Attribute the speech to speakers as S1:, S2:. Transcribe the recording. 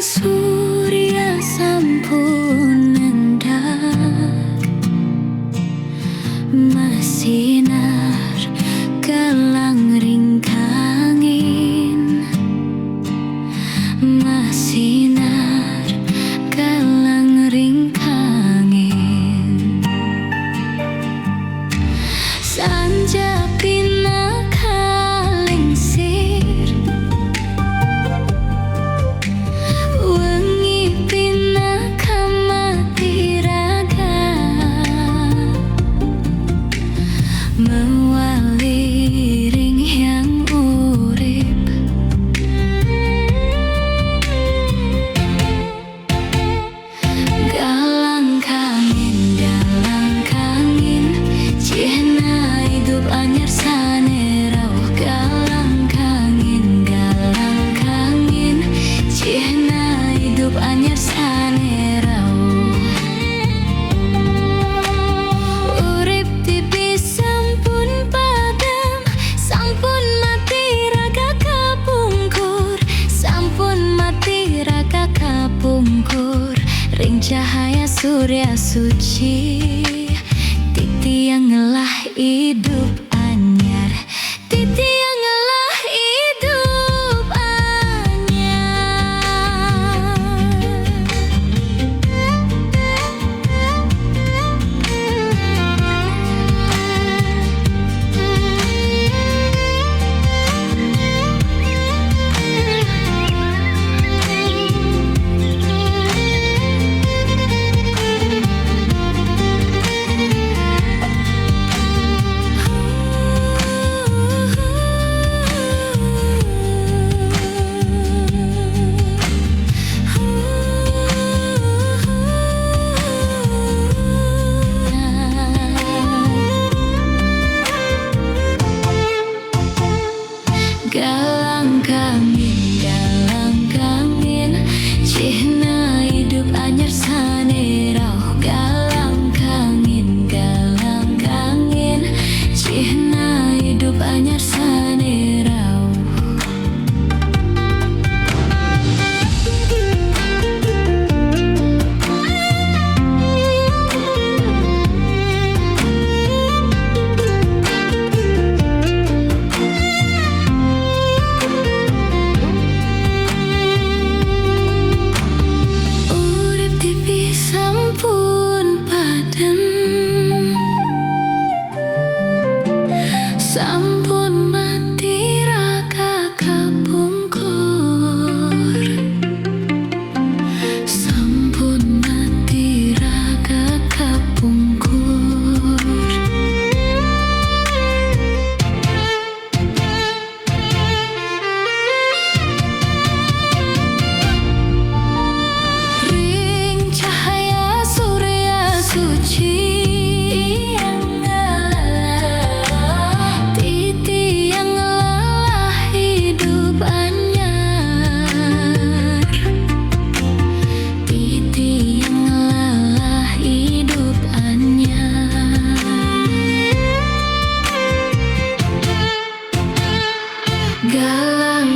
S1: Surya sampun endar, masinar kelang ringkangin, masinar kelang ringkangin. Sanja pina kalingsir, wengi pina kamati raga, mewali ring yang urip. Galang kangin, cihna hidup anyar sanerau. Galang kangin, cihna hidup anyar sanerau. Urip tipi sampun padam, sampun mati raga kapungkur, sampun mati raga kapungkur. Ring cahaya surya suci, titi yang ngelah hidup anyar, titi yang ngelah hidup anyar. Galang kangin, cihna hidup anyar sanerau. Galang kangin, cihna hidup anyar sanerau. Urip tipi sampun padam, sampun mati raga kapungkur, sampun mati raga kapungkur. Ring cahaya surya suci yang ngelah, titi yang ngelah hidup anyar, titi yang ngelah hidup anyar. Galang